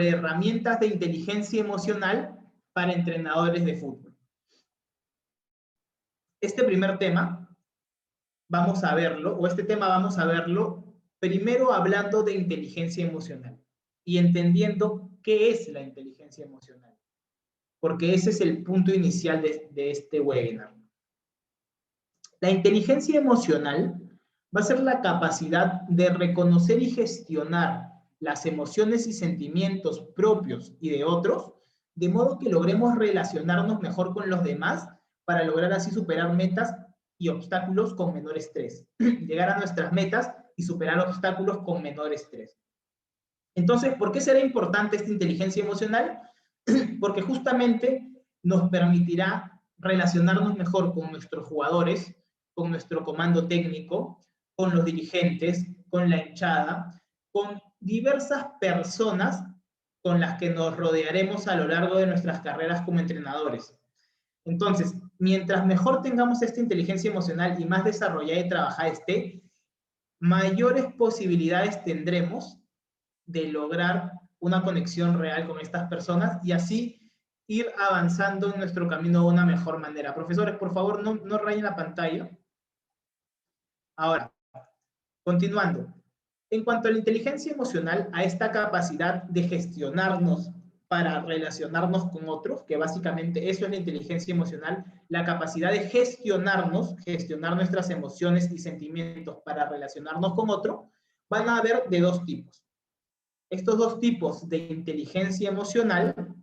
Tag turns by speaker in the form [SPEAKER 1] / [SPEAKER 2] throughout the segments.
[SPEAKER 1] herramientas de inteligencia emocional para entrenadores de fútbol. Este primer tema, vamos a verlo primero hablando de inteligencia emocional y entendiendo qué es la inteligencia emocional, porque ese es el punto inicial de este webinar. La inteligencia emocional va a ser la capacidad de reconocer y gestionar las emociones y sentimientos propios y de otros, de modo que logremos relacionarnos mejor con los demás para lograr así superar metas y obstáculos con menor estrés. Llegar a nuestras metas y superar obstáculos con menor estrés. Entonces, ¿por qué será importante esta inteligencia emocional? Porque justamente nos permitirá relacionarnos mejor con nuestros jugadores, con nuestro comando técnico, con los dirigentes, con la hinchada, con diversas personas con las que nos rodearemos a lo largo de nuestras carreras como entrenadores. Entonces, mientras mejor tengamos esta inteligencia emocional y más desarrollada y trabajada esté, mayores posibilidades tendremos de lograr una conexión real con estas personas y así ir avanzando en nuestro camino de una mejor manera. Profesores, por favor, no rayen la pantalla. Ahora, continuando. En cuanto a la inteligencia emocional, a esta capacidad de gestionarnos para relacionarnos con otros, que básicamente eso es la inteligencia emocional, la capacidad de gestionarnos, gestionar nuestras emociones y sentimientos para relacionarnos con otro, van a haber de dos tipos. Estos dos tipos de inteligencia emocional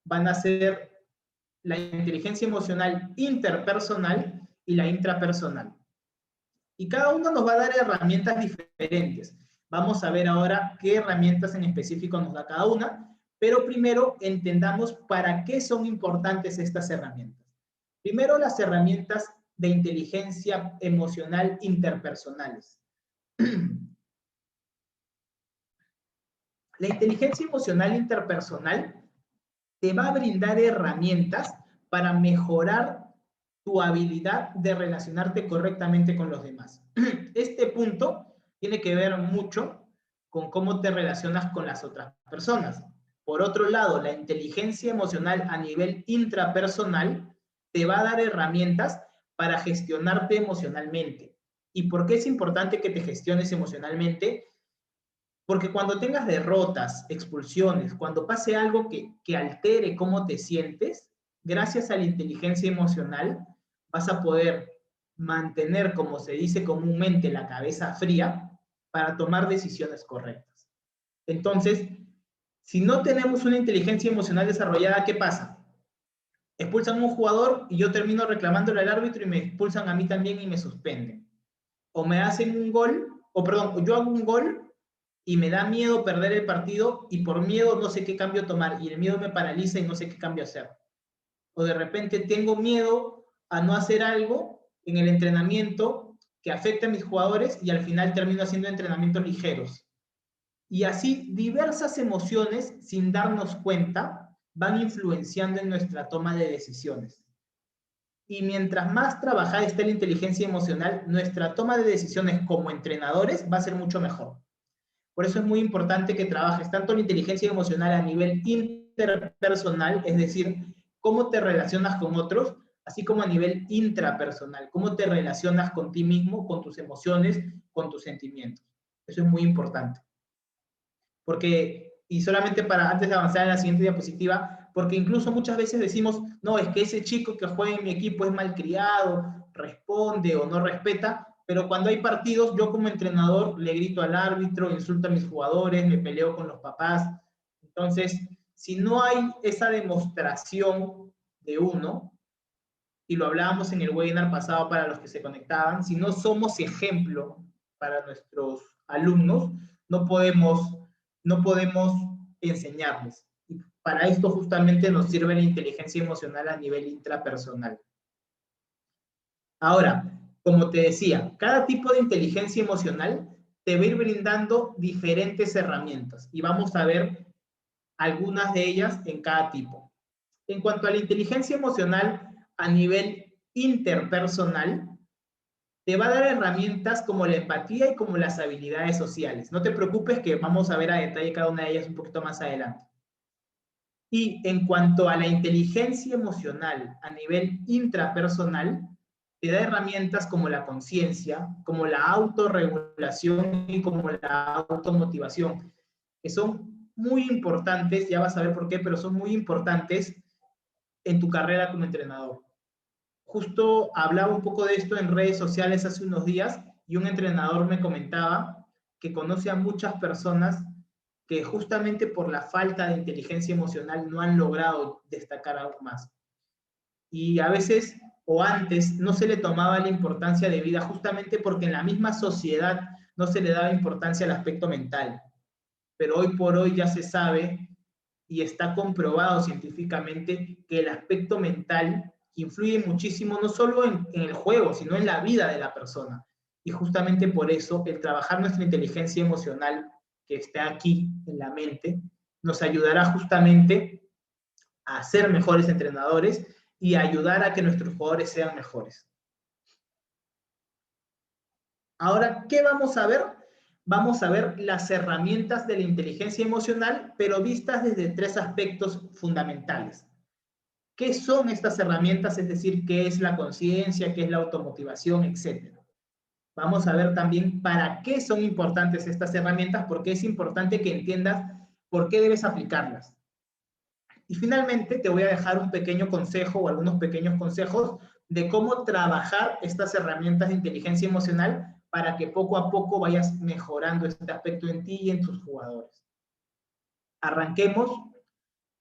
[SPEAKER 1] van a ser la inteligencia emocional interpersonal y la intrapersonal. Y cada uno nos va a dar herramientas diferentes. Vamos a ver ahora qué herramientas en específico nos da cada una, pero primero entendamos para qué son importantes estas herramientas. Primero, las herramientas de inteligencia emocional interpersonales. La inteligencia emocional interpersonal te va a brindar herramientas para mejorar tu habilidad de relacionarte correctamente con los demás. Este punto tiene que ver mucho con cómo te relacionas con las otras personas. Por otro lado, la inteligencia emocional a nivel intrapersonal te va a dar herramientas para gestionarte emocionalmente. ¿Y por qué es importante que te gestiones emocionalmente? Porque cuando tengas derrotas, expulsiones, cuando pase algo que altere cómo te sientes, gracias a la inteligencia emocional vas a poder mantener, como se dice comúnmente, la cabeza fría para tomar decisiones correctas. Entonces, si no tenemos una inteligencia emocional desarrollada, ¿qué pasa? Expulsan a un jugador y yo termino reclamándole al árbitro y me expulsan a mí también y me suspenden. O me hacen un gol, o perdón, yo hago un gol y me da miedo perder el partido y por miedo no sé qué cambio tomar y el miedo me paraliza y no sé qué cambio hacer. O de repente tengo miedo a no hacer algo en el entrenamiento que afecte a mis jugadores y al final termino haciendo entrenamientos ligeros. Y así diversas emociones, sin darnos cuenta, van influenciando en nuestra toma de decisiones. Y mientras más trabajada esté la inteligencia emocional, nuestra toma de decisiones como entrenadores va a ser mucho mejor. Por eso es muy importante que trabajes tanto la inteligencia emocional a nivel interpersonal, es decir, cómo te relacionas con otros, así como a nivel intrapersonal, cómo te relacionas con ti mismo, con tus emociones, con tus sentimientos. Eso es muy importante. Porque, y solamente para antes de avanzar en la siguiente diapositiva, porque incluso muchas veces decimos, no, es que ese chico que juega en mi equipo es malcriado, responde o no respeta, pero cuando hay partidos, yo como entrenador le grito al árbitro, insulto a mis jugadores, me peleo con los papás. Entonces, si no hay esa demostración de uno, y lo hablábamos en el webinar pasado para los que se conectaban, si no somos ejemplo para nuestros alumnos, no podemos enseñarles. Y para esto justamente nos sirve la inteligencia emocional a nivel intrapersonal. Ahora, como te decía, cada tipo de inteligencia emocional te va a ir brindando diferentes herramientas y vamos a ver algunas de ellas en cada tipo. En cuanto a la inteligencia emocional a nivel interpersonal, te va a dar herramientas como la empatía y como las habilidades sociales. No te preocupes que vamos a ver a detalle cada una de ellas un poquito más adelante. Y en cuanto a la inteligencia emocional a nivel intrapersonal, te da herramientas como la conciencia, como la autorregulación y como la automotivación, que son muy importantes, ya vas a ver por qué, pero son muy importantes en tu carrera como entrenador. Justo hablaba un poco de esto en redes sociales hace unos días y un entrenador me comentaba que conoce a muchas personas que justamente por la falta de inteligencia emocional no han logrado destacar aún más. Y a veces o antes no se le tomaba la importancia de vida justamente porque en la misma sociedad no se le daba importancia al aspecto mental. Pero hoy por hoy ya se sabe y está comprobado científicamente que el aspecto mental influye muchísimo no solo en el juego, sino en la vida de la persona. Y justamente por eso el trabajar nuestra inteligencia emocional que está aquí en la mente nos ayudará justamente a ser mejores entrenadores y ayudar a que nuestros jugadores sean mejores. Ahora, ¿qué vamos a ver? Vamos a ver las herramientas de la inteligencia emocional, pero vistas desde 3 aspectos fundamentales. ¿Qué son estas herramientas? Es decir, ¿qué es la conciencia? ¿Qué es la automotivación? Etcétera. Vamos a ver también para qué son importantes estas herramientas, porque es importante que entiendas por qué debes aplicarlas. Y finalmente te voy a dejar un pequeño consejo o algunos pequeños consejos de cómo trabajar estas herramientas de inteligencia emocional para que poco a poco vayas mejorando este aspecto en ti y en tus jugadores. Arranquemos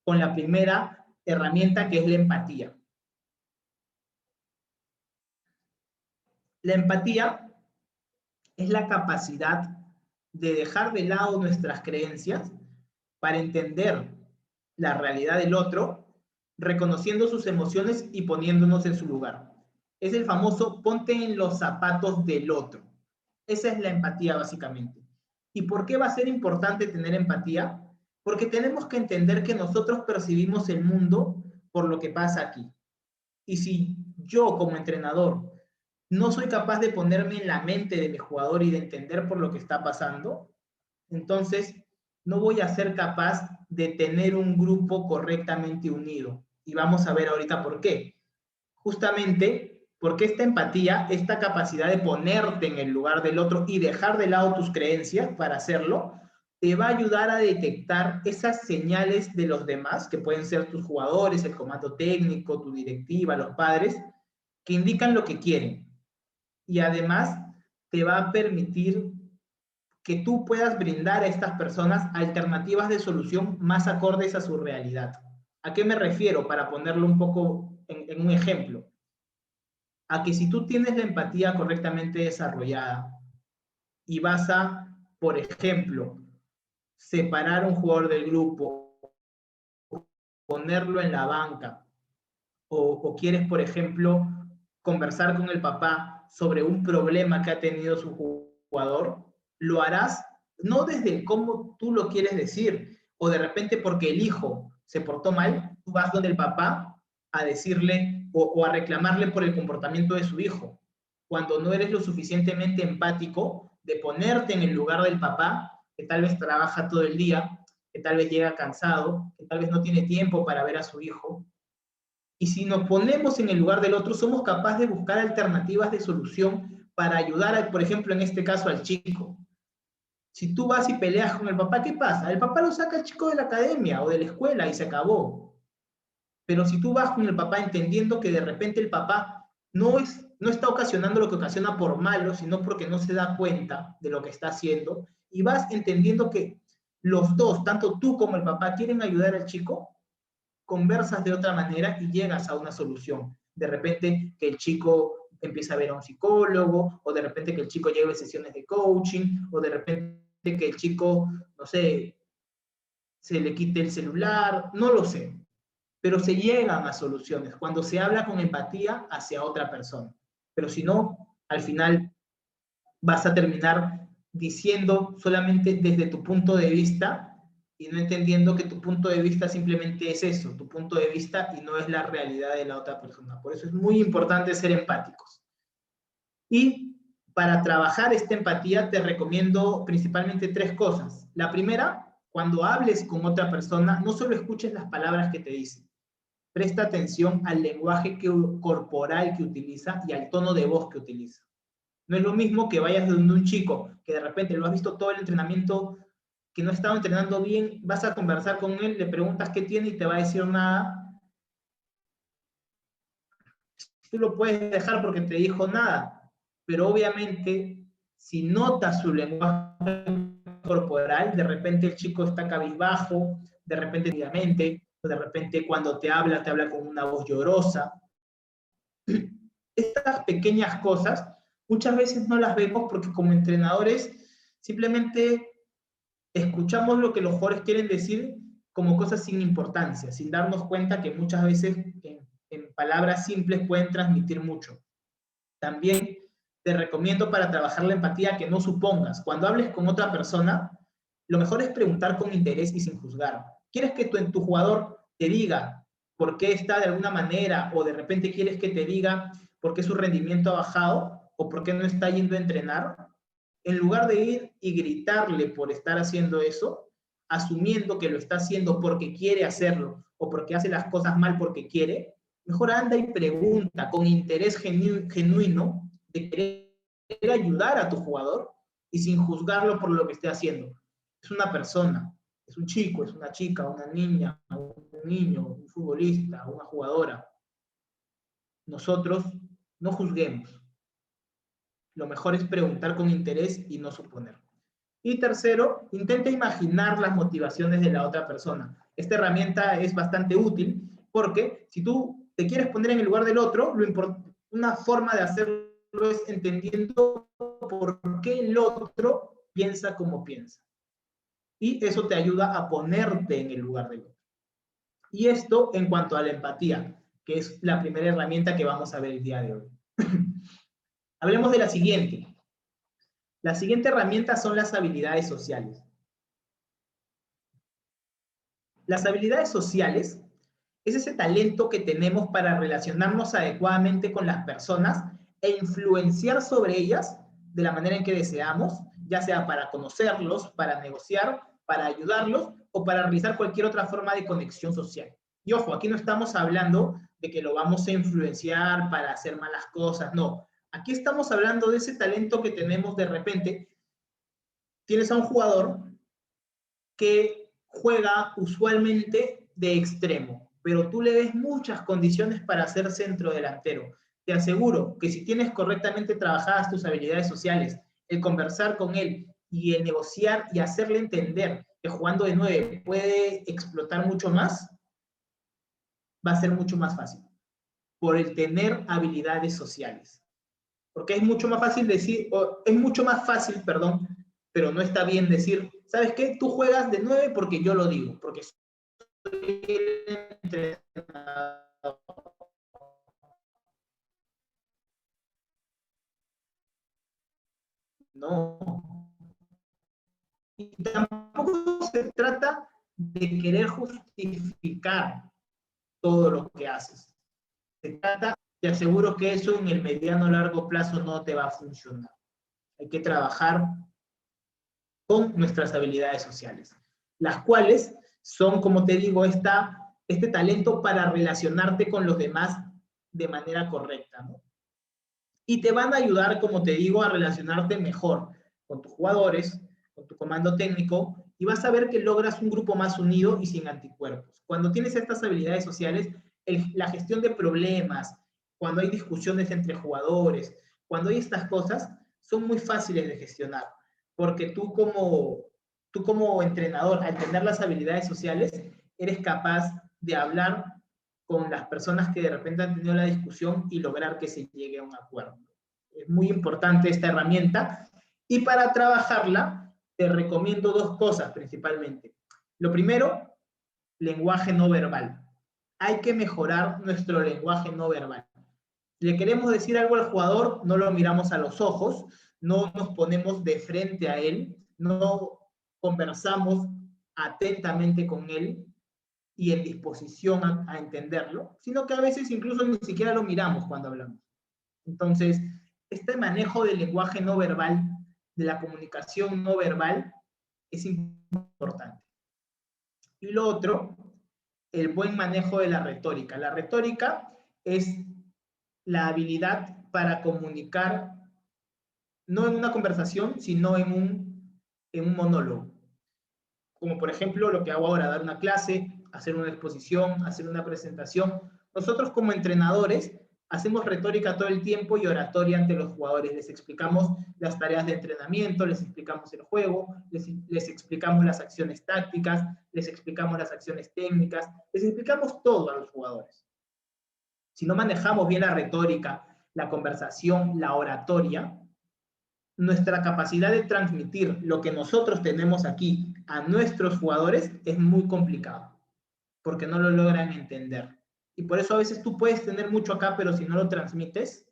[SPEAKER 1] con la primera herramienta, que es la empatía. La empatía es la capacidad de dejar de lado nuestras creencias para entender la realidad del otro, reconociendo sus emociones y poniéndonos en su lugar. Es el famoso ponte en los zapatos del otro. Esa es la empatía básicamente. ¿Y por qué va a ser importante tener empatía? Porque tenemos que entender que nosotros percibimos el mundo por lo que pasa aquí. Y si yo como entrenador no soy capaz de ponerme en la mente de mi jugador y de entender por lo que está pasando, entonces no voy a ser capaz de tener un grupo correctamente unido. Y vamos a ver ahorita por qué. Justamente porque esta empatía, esta capacidad de ponerte en el lugar del otro y dejar de lado tus creencias para hacerlo, te va a ayudar a detectar esas señales de los demás, que pueden ser tus jugadores, el comando técnico, tu directiva, los padres, que indican lo que quieren. Y además te va a permitir que tú puedas brindar a estas personas alternativas de solución más acordes a su realidad. ¿A qué me refiero? Para ponerlo un poco en un ejemplo. A que si tú tienes la empatía correctamente desarrollada y vas a, por ejemplo, separar un jugador del grupo, ponerlo en la banca, o quieres, por ejemplo, conversar con el papá sobre un problema que ha tenido su jugador, lo harás no desde cómo tú lo quieres decir, o de repente porque el hijo se portó mal, tú vas donde el papá a decirle o a reclamarle por el comportamiento de su hijo, cuando no eres lo suficientemente empático de ponerte en el lugar del papá, que tal vez trabaja todo el día, que tal vez llega cansado, que tal vez no tiene tiempo para ver a su hijo. Y si nos ponemos en el lugar del otro, somos capaces de buscar alternativas de solución para ayudar, por ejemplo, en este caso al chico. Si tú vas y peleas con el papá, ¿qué pasa? El papá lo saca al chico de la academia o de la escuela y se acabó. Pero si tú vas con el papá entendiendo que de repente el papá no está ocasionando lo que ocasiona por malo, sino porque no se da cuenta de lo que está haciendo, y vas entendiendo que los dos, tanto tú como el papá, quieren ayudar al chico, conversas de otra manera y llegas a una solución. De repente que el chico empieza a ver a un psicólogo, o de repente que el chico lleve sesiones de coaching, o de repente que el chico, no sé, se le quite el celular, no lo sé. Pero se llegan a soluciones cuando se habla con empatía hacia otra persona. Pero si no, al final vas a terminar diciendo solamente desde tu punto de vista y no entendiendo que tu punto de vista simplemente es eso, tu punto de vista, y no es la realidad de la otra persona. Por eso es muy importante ser empáticos. Y para trabajar esta empatía te recomiendo principalmente 3 cosas. La primera, cuando hables con otra persona, no solo escuches las palabras que te dicen. Presta atención al lenguaje corporal que utiliza y al tono de voz que utiliza. No es lo mismo que vayas donde un chico que de repente lo has visto todo el entrenamiento, que no ha estado entrenando bien, vas a conversar con él, le preguntas qué tiene y te va a decir nada. Tú lo puedes dejar porque te dijo nada, pero obviamente si notas su lenguaje corporal, de repente el chico está cabizbajo, de repente cuando te habla con una voz llorosa. Estas pequeñas cosas muchas veces no las vemos porque como entrenadores simplemente escuchamos lo que los jugadores quieren decir como cosas sin importancia, sin darnos cuenta que muchas veces en palabras simples pueden transmitir mucho. También te recomiendo para trabajar la empatía que no supongas. Cuando hables con otra persona, lo mejor es preguntar con interés y sin juzgar. ¿Quieres que tu jugador te diga por qué está de alguna manera, o de repente quieres que te diga por qué su rendimiento ha bajado, o por qué no está yendo a entrenar? En lugar de ir y gritarle por estar haciendo eso, asumiendo que lo está haciendo porque quiere hacerlo, o porque hace las cosas mal porque quiere, mejor anda y pregunta con interés genuino de querer ayudar a tu jugador y sin juzgarlo por lo que esté haciendo. Es una persona, es un chico, es una chica, una niña, un niño, un futbolista, una jugadora. Nosotros no juzguemos. Lo mejor es preguntar con interés y no suponer. Y tercero, intenta imaginar las motivaciones de la otra persona. Esta herramienta es bastante útil porque si tú te quieres poner en el lugar del otro, una forma de hacerlo es entendiendo por qué el otro piensa como piensa. Y eso te ayuda a ponerte en el lugar del otro. Y esto en cuanto a la empatía, que es la primera herramienta que vamos a ver el día de hoy. Hablemos de la siguiente. La siguiente herramienta son las habilidades sociales. Las habilidades sociales es ese talento que tenemos para relacionarnos adecuadamente con las personas e influenciar sobre ellas de la manera en que deseamos, ya sea para conocerlos, para negociar, para ayudarlos o para realizar cualquier otra forma de conexión social. Y ojo, aquí no estamos hablando de que lo vamos a influenciar para hacer malas cosas, no. Aquí estamos hablando de ese talento que tenemos de repente. Tienes a un jugador que juega usualmente de extremo, pero tú le ves muchas condiciones para ser centro delantero. Te aseguro que si tienes correctamente trabajadas tus habilidades sociales, el conversar con él y el negociar y hacerle entender que jugando de 9 puede explotar mucho más, va a ser mucho más fácil, por el tener habilidades sociales. Porque es mucho más fácil decir, perdón, pero no está bien decir, ¿sabes qué? Tú juegas de 9 porque yo lo digo, porque soy el entrenador. No. Y tampoco se trata de querer justificar todo lo que haces. Se trata, te aseguro que eso en el mediano o largo plazo no te va a funcionar. Hay que trabajar con nuestras habilidades sociales, las cuales son, como te digo, este talento para relacionarte con los demás de manera correcta, ¿no? Y te van a ayudar, como te digo, a relacionarte mejor con tus jugadores, con tu comando técnico, y vas a ver que logras un grupo más unido y sin anticuerpos. Cuando tienes estas habilidades sociales, la gestión de problemas, cuando hay discusiones entre jugadores, cuando hay estas cosas, son muy fáciles de gestionar, porque tú como entrenador, al tener las habilidades sociales, eres capaz de hablar con las personas que de repente han tenido la discusión y lograr que se llegue a un acuerdo. Es muy importante esta herramienta y para trabajarla te recomiendo 2 cosas principalmente. Lo primero, lenguaje no verbal. Hay que mejorar nuestro lenguaje no verbal. Si le queremos decir algo al jugador, no lo miramos a los ojos, no nos ponemos de frente a él, no conversamos atentamente con él y en disposición a entenderlo, sino que a veces incluso ni siquiera lo miramos cuando hablamos. Entonces, este manejo del lenguaje no verbal, de la comunicación no verbal, es importante. Y lo otro, el buen manejo de la retórica. La retórica es la habilidad para comunicar, no en una conversación, sino en un monólogo. Como por ejemplo lo que hago ahora, dar una clase, hacer una exposición, hacer una presentación. Nosotros como entrenadores hacemos retórica todo el tiempo y oratoria ante los jugadores. Les explicamos las tareas de entrenamiento, les explicamos el juego, les explicamos las acciones tácticas, les explicamos las acciones técnicas, les explicamos todo a los jugadores. Si no manejamos bien la retórica, la conversación, la oratoria, nuestra capacidad de transmitir lo que nosotros tenemos aquí a nuestros jugadores es muy complicado, porque no lo logran entender. Y por eso a veces tú puedes tener mucho acá, pero si no lo transmites,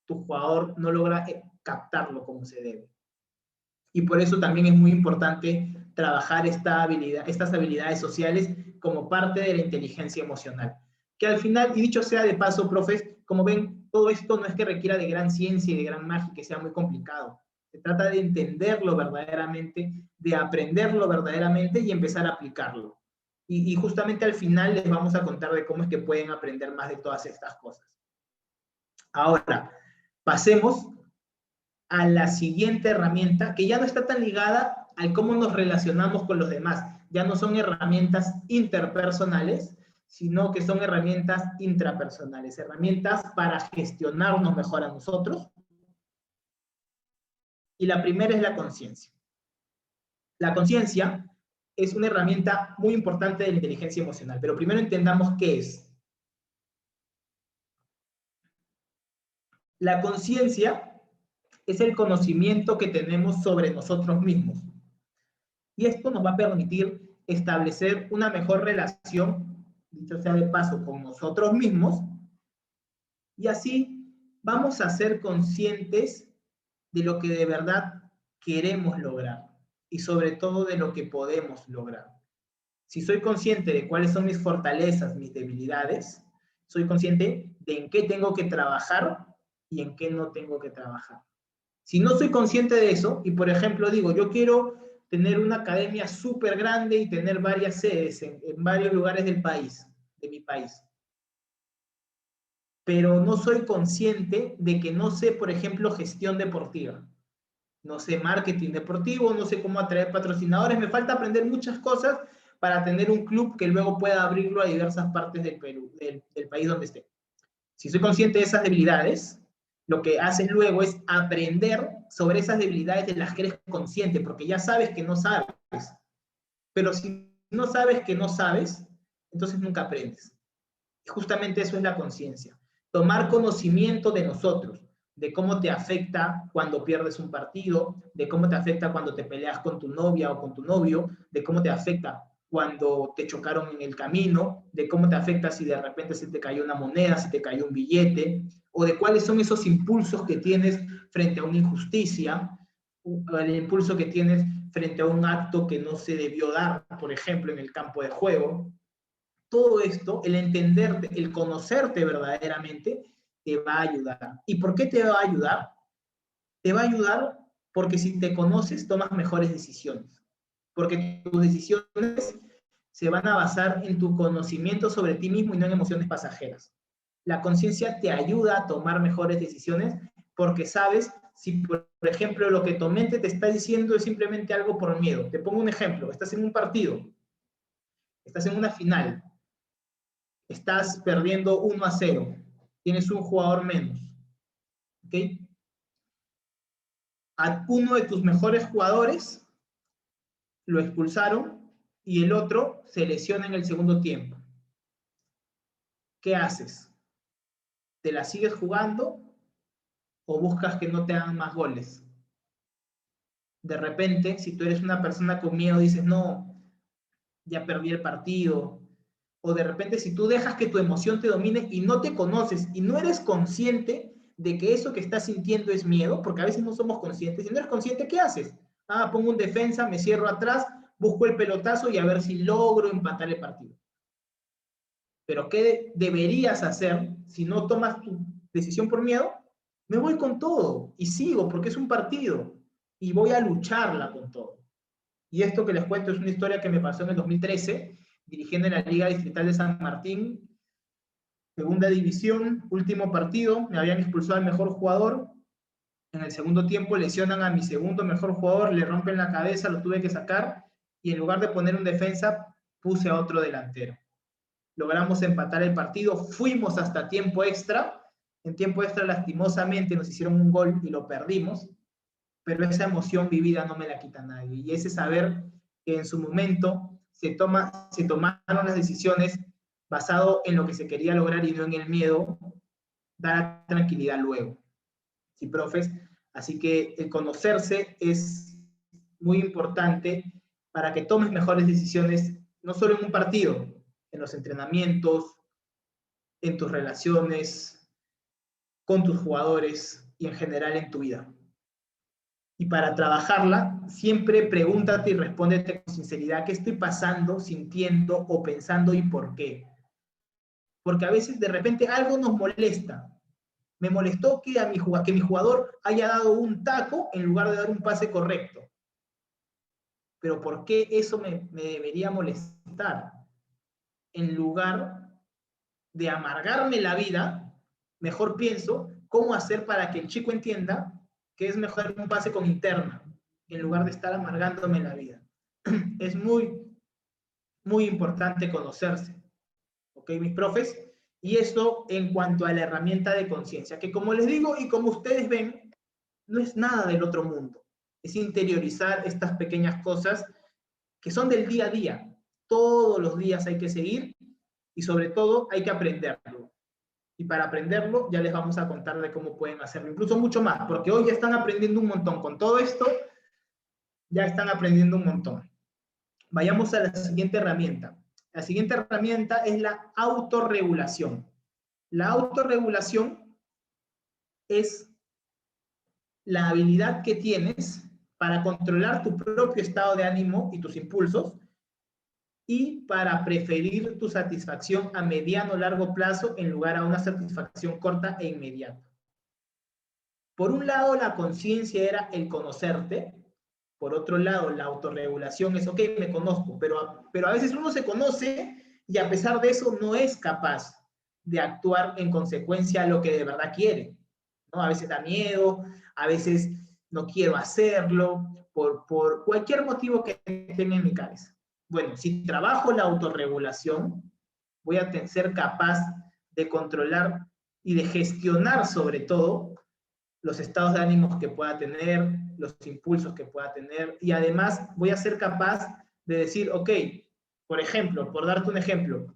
[SPEAKER 1] tu jugador no logra captarlo como se debe. Y por eso también es muy importante trabajar estas habilidades sociales como parte de la inteligencia emocional. Que al final, y dicho sea de paso, profes, como ven, todo esto no es que requiera de gran ciencia y de gran magia, que sea muy complicado. Se trata de entenderlo verdaderamente, de aprenderlo verdaderamente y empezar a aplicarlo. Y justamente al final les vamos a contar de cómo es que pueden aprender más de todas estas cosas. Ahora, pasemos a la siguiente herramienta, que ya no está tan ligada al cómo nos relacionamos con los demás. Ya no son herramientas interpersonales, sino que son herramientas intrapersonales, herramientas para gestionarnos mejor a nosotros. Y la primera es la conciencia. La conciencia es una herramienta muy importante de la inteligencia emocional, pero primero entendamos qué es. La conciencia es el conocimiento que tenemos sobre nosotros mismos. Y esto nos va a permitir establecer una mejor relación, dicho sea de paso, con nosotros mismos, y así vamos a ser conscientes de lo que de verdad queremos lograr, y sobre todo de lo que podemos lograr. Si soy consciente de cuáles son mis fortalezas, mis debilidades, soy consciente de en qué tengo que trabajar y en qué no tengo que trabajar. Si no soy consciente de eso, y por ejemplo digo, yo quiero tener una academia súper grande y tener varias sedes en varios lugares del país, de mi país, pero no soy consciente de que no sé, por ejemplo, gestión deportiva, no sé marketing deportivo, no sé cómo atraer patrocinadores, me falta aprender muchas cosas para tener un club que luego pueda abrirlo a diversas partes del Perú, del país donde esté. Si soy consciente de esas debilidades, lo que haces luego es aprender sobre esas debilidades de las que eres consciente, porque ya sabes que no sabes. Pero si no sabes que no sabes, entonces nunca aprendes. Y justamente eso es la conciencia. Tomar conocimiento de nosotros, de cómo te afecta cuando pierdes un partido, de cómo te afecta cuando te peleas con tu novia o con tu novio, de cómo te afecta cuando te chocaron en el camino, de cómo te afecta si de repente se te cayó una moneda, si te cayó un billete, o de cuáles son esos impulsos que tienes frente a una injusticia, o el impulso que tienes frente a un acto que no se debió dar, por ejemplo, en el campo de juego. Todo esto, el entenderte, el conocerte verdaderamente, te va a ayudar. ¿Y por qué te va a ayudar? Te va a ayudar porque si te conoces, tomas mejores decisiones. Porque tus decisiones se van a basar en tu conocimiento sobre ti mismo y no en emociones pasajeras. La conciencia te ayuda a tomar mejores decisiones porque sabes si, por ejemplo, lo que tu mente te está diciendo es simplemente algo por miedo. Te pongo un ejemplo. Estás en un partido, estás en una final, estás perdiendo 1-0, tienes un jugador menos, ¿ok? A uno de tus mejores jugadores lo expulsaron y el otro se lesiona en el segundo tiempo. ¿Qué haces? ¿Te la sigues jugando o buscas que no te hagan más goles? De repente, si tú eres una persona con miedo, dices, no, ya perdí el partido. O de repente, si tú dejas que tu emoción te domine y no te conoces y no eres consciente de que eso que estás sintiendo es miedo, porque a veces no somos conscientes, si no eres consciente, ¿qué haces? Ah, pongo un defensa, me cierro atrás, busco el pelotazo y a ver si logro empatar el partido. Pero ¿qué deberías hacer si no tomas tu decisión por miedo? me voy con todo y sigo porque es un partido y voy a lucharla con todo. Y esto que les cuento es una historia que me pasó en el 2013, dirigiendo en la Liga Distrital de San Martín, segunda división, último partido, me habían expulsado al mejor jugador, en el segundo tiempo lesionan a mi segundo mejor jugador, le rompen la cabeza, lo tuve que sacar, y en lugar de poner un defensa, puse a otro delantero. Logramos empatar el partido, fuimos hasta tiempo extra, en tiempo extra lastimosamente nos hicieron un gol y lo perdimos, pero esa emoción vivida no me la quita nadie, y ese saber que en su momento se tomaron las decisiones basado en lo que se quería lograr y no en el miedo, da tranquilidad luego. Sí, profes, así que el conocerse es muy importante para que tomes mejores decisiones, no solo en un partido, en los entrenamientos, en tus relaciones, con tus jugadores y en general en tu vida. Y para trabajarla, siempre pregúntate y respóndete con sinceridad qué estoy pasando, sintiendo o pensando y por qué. Porque a veces de repente algo nos molesta. Me molestó que mi jugador haya dado un taco en lugar de dar un pase correcto. Pero ¿por qué eso me debería molestar? En lugar de amargarme la vida, mejor pienso cómo hacer para que el chico entienda que es mejor un pase con interna, en lugar de estar amargándome la vida. Es muy, muy importante conocerse. ¿Ok, mis profes? Y eso en cuanto a la herramienta de conciencia, que como les digo y como ustedes ven, no es nada del otro mundo. Es interiorizar estas pequeñas cosas que son del día a día. Todos los días hay que seguir y sobre todo hay que aprenderlo. Y para aprenderlo ya les vamos a contar de cómo pueden hacerlo, incluso mucho más, porque hoy ya están aprendiendo un montón. Con todo esto, ya están aprendiendo un montón. Vayamos a la siguiente herramienta. La siguiente herramienta es la autorregulación. La autorregulación es la habilidad que tienes para controlar tu propio estado de ánimo y tus impulsos y para preferir tu satisfacción a mediano o largo plazo en lugar a una satisfacción corta e inmediata. Por un lado, la conciencia era el conocerte. Por otro lado, la autorregulación es, ok, me conozco, pero a veces uno se conoce y a pesar de eso no es capaz de actuar en consecuencia a lo que de verdad quiere, ¿no? A veces da miedo, a veces no quiero hacerlo, por cualquier motivo que tenga en mi cabeza. Bueno, si trabajo la autorregulación, voy a ser capaz de controlar y de gestionar sobre todo los estados de ánimos que pueda tener, los impulsos que pueda tener, y además voy a ser capaz de decir, ok, por ejemplo, por darte un ejemplo,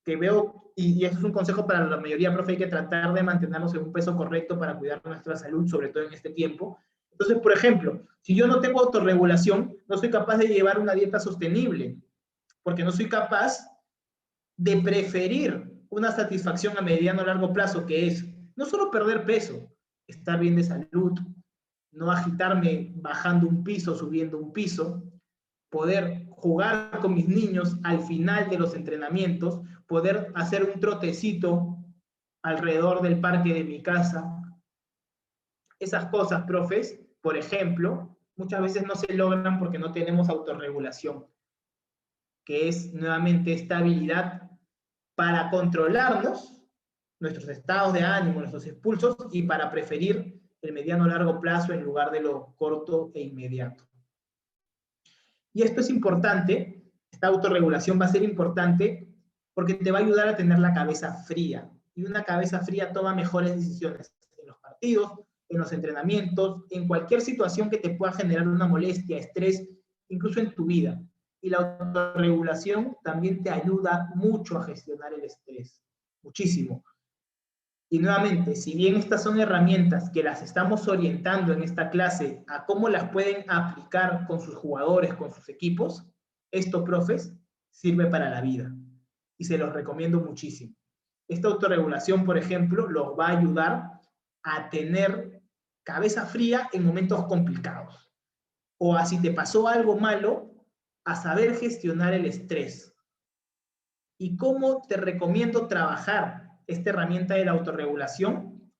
[SPEAKER 1] que veo, y eso es un consejo para la mayoría, profe, hay que tratar de mantenernos en un peso correcto para cuidar nuestra salud, sobre todo en este tiempo. Entonces, por ejemplo, si yo no tengo autorregulación, no soy capaz de llevar una dieta sostenible, porque no soy capaz de preferir una satisfacción a mediano o largo plazo, que es no solo perder peso, estar bien de salud, no agitarme bajando un piso, subiendo un piso, poder jugar con mis niños al final de los entrenamientos, poder hacer un trotecito alrededor del parque de mi casa. Esas cosas, profes, por ejemplo, muchas veces no se logran porque no tenemos autorregulación, que es nuevamente esta habilidad para controlarnos, nuestros estados de ánimo, nuestros impulsos, y para preferir el mediano o largo plazo en lugar de lo corto e inmediato. Y esto es importante, esta autorregulación va a ser importante porque te va a ayudar a tener la cabeza fría. Y una cabeza fría toma mejores decisiones en los partidos, en los entrenamientos, en cualquier situación que te pueda generar una molestia, estrés, incluso en tu vida. Y la autorregulación también te ayuda mucho a gestionar el estrés, muchísimo. Y nuevamente, si bien estas son herramientas que las estamos orientando en esta clase a cómo las pueden aplicar con sus jugadores, con sus equipos, esto, profes, sirve para la vida. Y se los recomiendo muchísimo. Esta autorregulación, por ejemplo, los va a ayudar a tener cabeza fría en momentos complicados. O a si te pasó algo malo, a saber gestionar el estrés. ¿Y cómo te recomiendo trabajar esta herramienta de la autorregulación?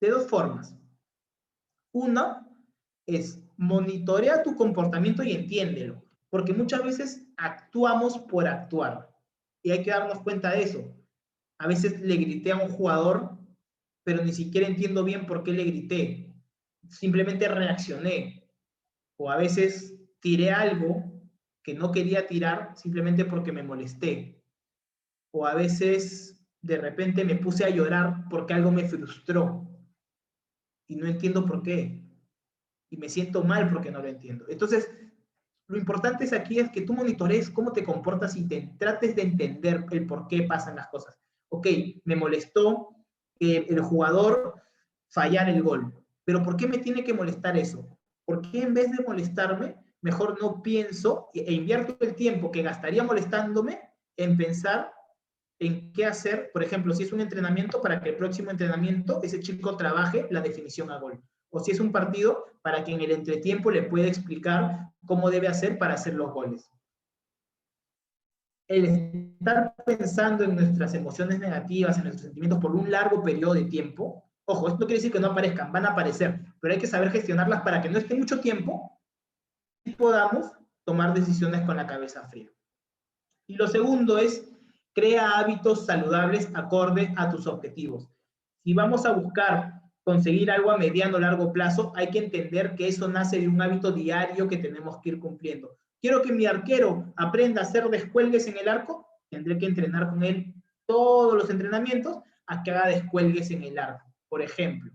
[SPEAKER 1] De dos formas. Una es monitorea tu comportamiento y entiéndelo, porque muchas veces actuamos por actuar y hay que darnos cuenta de eso. A veces le grité a un jugador, pero ni siquiera entiendo bien por qué le grité. Simplemente reaccioné. O a veces tiré algo que no quería tirar simplemente porque me molesté. O a veces de repente me puse a llorar porque algo me frustró y no entiendo por qué. Y me siento mal porque no lo entiendo. Entonces, lo importante es aquí es que tú monitorees cómo te comportas y trates de entender el por qué pasan las cosas. Ok, me molestó el jugador fallar el gol, pero ¿por qué me tiene que molestar eso? ¿Por qué en vez de molestarme, mejor no pienso e invierto el tiempo que gastaría molestándome en pensar en qué hacer? Por ejemplo, si es un entrenamiento, para que el próximo entrenamiento ese chico trabaje la definición a gol. O si es un partido, para que en el entretiempo le pueda explicar cómo debe hacer para hacer los goles. El estar pensando en nuestras emociones negativas, en nuestros sentimientos por un largo periodo de tiempo, ojo, esto no quiere decir que no aparezcan, van a aparecer, pero hay que saber gestionarlas para que no esté mucho tiempo y podamos tomar decisiones con la cabeza fría. Y lo segundo es, crea hábitos saludables acorde a tus objetivos. Si vamos a buscar conseguir algo a mediano o largo plazo, hay que entender que eso nace de un hábito diario que tenemos que ir cumpliendo. Quiero que mi arquero aprenda a hacer descuelgues en el arco, tendré que entrenar con él todos los entrenamientos a que haga descuelgues en el arco. Por ejemplo,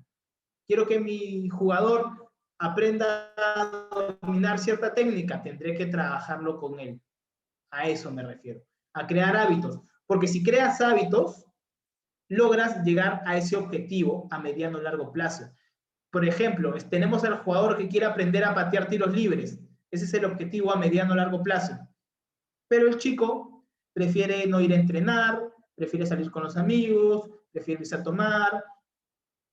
[SPEAKER 1] quiero que mi jugador aprenda a dominar cierta técnica, tendré que trabajarlo con él. A eso me refiero, a crear hábitos. Porque si creas hábitos, logras llegar a ese objetivo a mediano o largo plazo. Por ejemplo, tenemos al jugador que quiere aprender a patear tiros libres. Ese es el objetivo a mediano o largo plazo. Pero el chico prefiere no ir a entrenar, prefiere salir con los amigos, prefiere irse a tomar,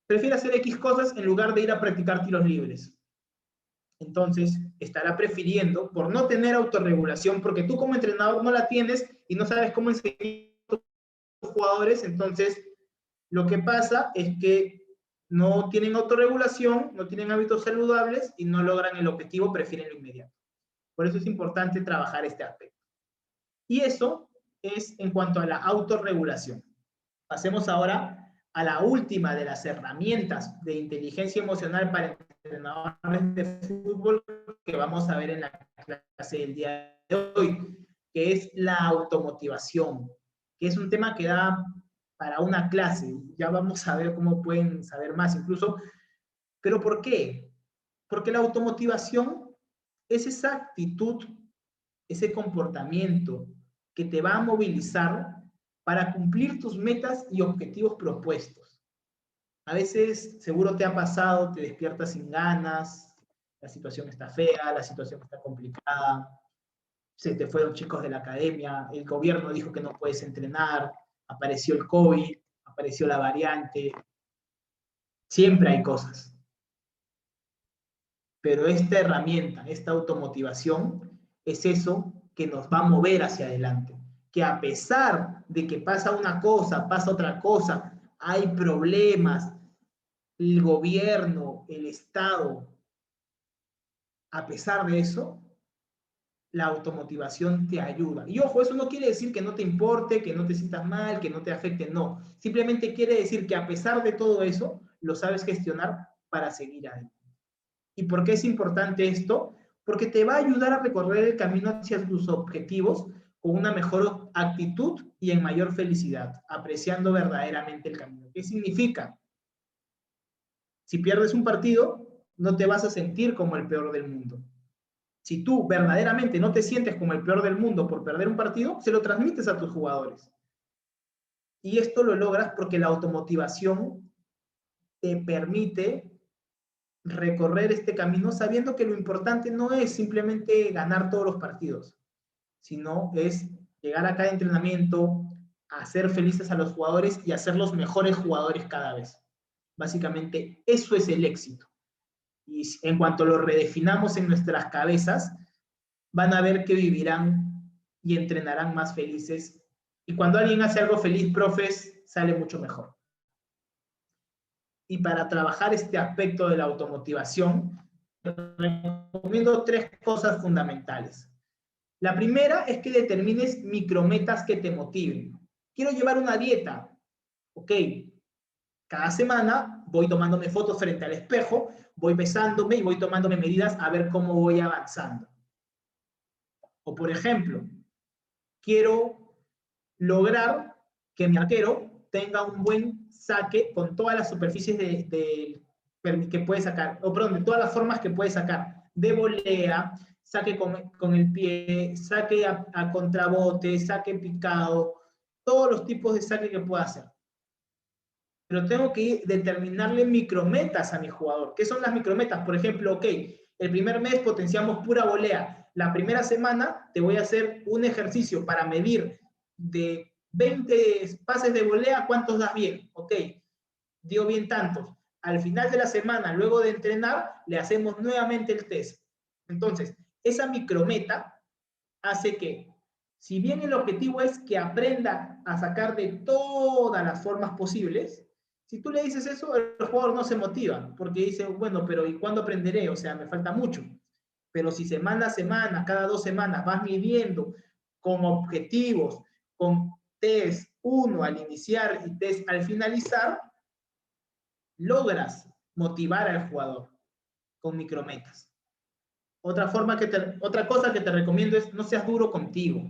[SPEAKER 1] prefiere hacer X cosas en lugar de ir a practicar tiros libres. Entonces, estará prefiriendo, por no tener autorregulación, porque tú como entrenador no la tienes y no sabes cómo enseñar a los jugadores, entonces lo que pasa es que no tienen autorregulación, no tienen hábitos saludables y no logran el objetivo, prefieren lo inmediato. Por eso es importante trabajar este aspecto. Y eso es en cuanto a la autorregulación. Pasemos ahora a la última de las herramientas de inteligencia emocional para entrenadores de fútbol que vamos a ver en la clase del día de hoy, que es la automotivación, que es un tema que da para una clase. Ya vamos a ver cómo pueden saber más incluso. ¿Pero por qué? Porque la automotivación es esa actitud, ese comportamiento que te va a movilizar para cumplir tus metas y objetivos propuestos. A veces, seguro te ha pasado, te despiertas sin ganas, la situación está fea, la situación está complicada, se te fueron chicos de la academia, el gobierno dijo que no puedes entrenar, apareció el COVID, apareció la variante, siempre hay cosas. Pero esta herramienta, esta automotivación, es eso que nos va a mover hacia adelante. Que a pesar de que pasa una cosa, pasa otra cosa, hay problemas, el gobierno, el Estado, a pesar de eso, la automotivación te ayuda. Y ojo, eso no quiere decir que no te importe, que no te sientas mal, que no te afecte, no. Simplemente quiere decir que a pesar de todo eso, lo sabes gestionar para seguir adelante. ¿Y por qué es importante esto? Porque te va a ayudar a recorrer el camino hacia tus objetivos con una mejor actitud y en mayor felicidad, apreciando verdaderamente el camino. ¿Qué significa? Si pierdes un partido, no te vas a sentir como el peor del mundo. Si tú verdaderamente no te sientes como el peor del mundo por perder un partido, se lo transmites a tus jugadores. Y esto lo logras porque la automotivación te permite recorrer este camino sabiendo que lo importante no es simplemente ganar todos los partidos, sino es llegar a cada entrenamiento, hacer felices a los jugadores y hacerlos mejores jugadores cada vez. Básicamente, eso es el éxito. Y en cuanto lo redefinamos en nuestras cabezas, van a ver que vivirán y entrenarán más felices. Y cuando alguien hace algo feliz, profes, sale mucho mejor. y para trabajar este aspecto de la automotivación, te recomiendo 3 cosas fundamentales. La primera es que determines micrometas que te motiven. Quiero llevar una dieta. Ok, cada semana voy tomándome fotos frente al espejo, voy pesándome y voy tomándome medidas a ver cómo voy avanzando. O por ejemplo, quiero lograr que mi arquero tenga un buen saque con todas las superficies que puede sacar, o perdón, de todas las formas que puede sacar, de volea, saque con el pie, saque a contrabote, saque picado, todos los tipos de saque que pueda hacer. Pero tengo que determinarle micrometas a mi jugador. ¿Qué son las micrometas? Por ejemplo, ok, el primer mes potenciamos pura volea. La primera semana te voy a hacer un ejercicio para medir de 20 pases de volea, ¿cuántos das bien? Ok, dio bien tantos. Al final de la semana, luego de entrenar, le hacemos nuevamente el test. Entonces, esa micrometa hace que, si bien el objetivo es que aprenda a sacar de todas las formas posibles, si tú le dices eso, el jugador no se motiva, porque dice, bueno, pero ¿y cuándo aprenderé? O sea, me falta mucho. Pero si semana a semana, cada 2 semanas, vas midiendo con objetivos, con test 1 al iniciar y test al finalizar, logras motivar al jugador con micrometas. Otra cosa que te recomiendo es no seas duro contigo.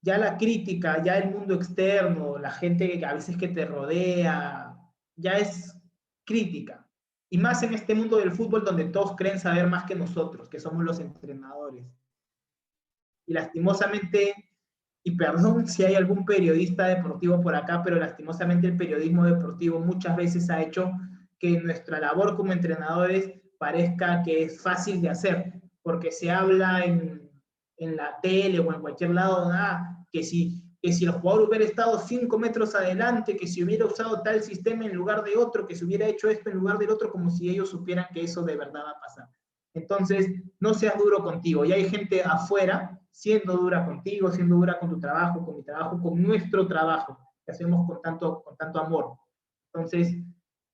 [SPEAKER 1] Ya la crítica, ya el mundo externo, la gente que a veces que te rodea, ya es crítica. Y más en este mundo del fútbol donde todos creen saber más que nosotros, que somos los entrenadores. Y lastimosamente, y perdón si hay algún periodista deportivo por acá, pero lastimosamente el periodismo deportivo muchas veces ha hecho que nuestra labor como entrenadores parezca que es fácil de hacer, porque se habla en la tele o en cualquier lado, que si el jugador hubiera estado 5 metros adelante, que si hubiera usado tal sistema en lugar de otro, que si hubiera hecho esto en lugar del otro, como si ellos supieran que eso de verdad va a pasar. Entonces, no seas duro contigo. Y hay gente afuera siendo dura contigo, siendo dura con tu trabajo, con mi trabajo, con nuestro trabajo, que hacemos con tanto amor. Entonces,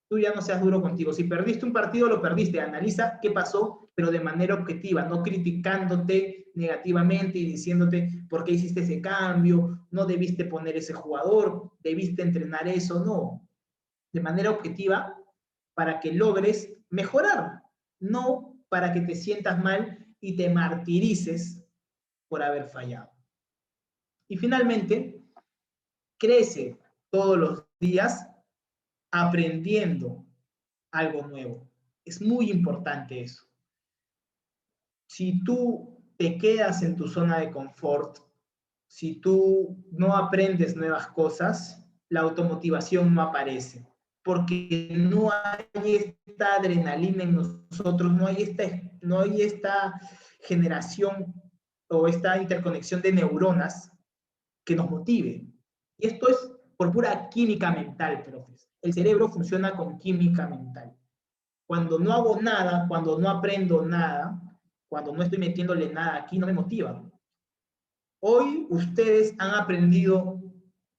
[SPEAKER 1] tú ya no seas duro contigo. Si perdiste un partido, lo perdiste. Analiza qué pasó, pero de manera objetiva, no criticándote negativamente y diciéndote por qué hiciste ese cambio, no debiste poner ese jugador, debiste entrenar eso, no. De manera objetiva, para que logres mejorar, no para que te sientas mal y te martirices por haber fallado. Y finalmente, crece todos los días aprendiendo algo nuevo. Es muy importante eso. Si tú te quedas en tu zona de confort, si tú no aprendes nuevas cosas, la automotivación no aparece, porque no hay esta adrenalina en nosotros, no hay esta generación o esta interconexión de neuronas que nos motive. Y esto es por pura química mental, profes. El cerebro funciona con química mental. Cuando no hago nada, cuando no aprendo nada, cuando no estoy metiéndole nada aquí, no me motiva. Hoy ustedes han aprendido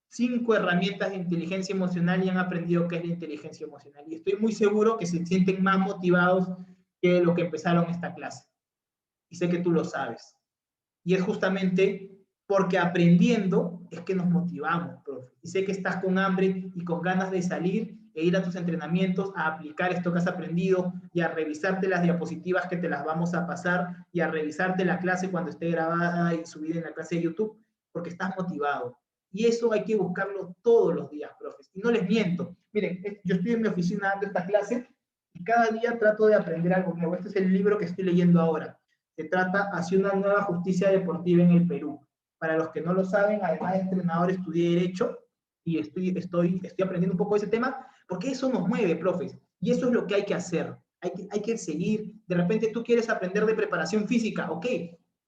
[SPEAKER 1] 5 herramientas de inteligencia emocional y han aprendido qué es la inteligencia emocional. Y estoy muy seguro que se sienten más motivados que lo que empezaron esta clase. Y sé que tú lo sabes. Y es justamente porque aprendiendo es que nos motivamos, profe. Y sé que estás con hambre y con ganas de salir e ir a tus entrenamientos a aplicar esto que has aprendido y a revisarte las diapositivas que te las vamos a pasar y a revisarte la clase cuando esté grabada y subida en la clase de YouTube, porque estás motivado. Y eso hay que buscarlo todos los días, profes. Y no les miento. Miren, yo estoy en mi oficina dando esta clase y cada día trato de aprender algo nuevo. Este es el libro que estoy leyendo ahora. Se trata hacia una nueva justicia deportiva en el Perú. Para los que no lo saben, además de entrenador, estudié Derecho y estoy aprendiendo un poco de ese tema, porque eso nos mueve, profes. Y eso es lo que hay que hacer. Hay que seguir. De repente tú quieres aprender de preparación física, ok.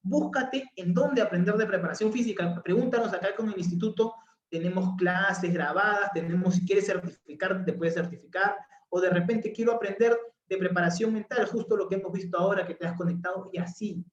[SPEAKER 1] Búscate en dónde aprender de preparación física. Pregúntanos acá con el instituto. Tenemos clases grabadas, si quieres certificar, te puedes certificar. O de repente quiero aprender de preparación mental, justo lo que hemos visto ahora que te has conectado, y así.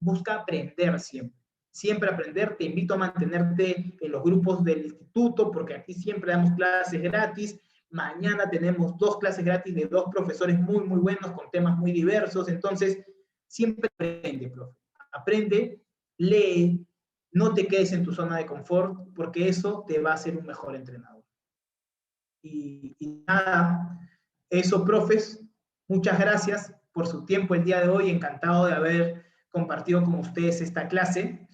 [SPEAKER 1] Busca aprender siempre. Siempre aprender. Te invito a mantenerte en los grupos del instituto, porque aquí siempre damos clases gratis. Mañana tenemos 2 clases gratis de 2 profesores muy, muy buenos con temas muy diversos. Entonces, siempre aprende, profe. Aprende, lee, no te quedes en tu zona de confort, porque eso te va a hacer un mejor entrenador. Y nada, eso, profes, muchas gracias por su tiempo el día de hoy. Encantado de haber compartido con ustedes esta clase.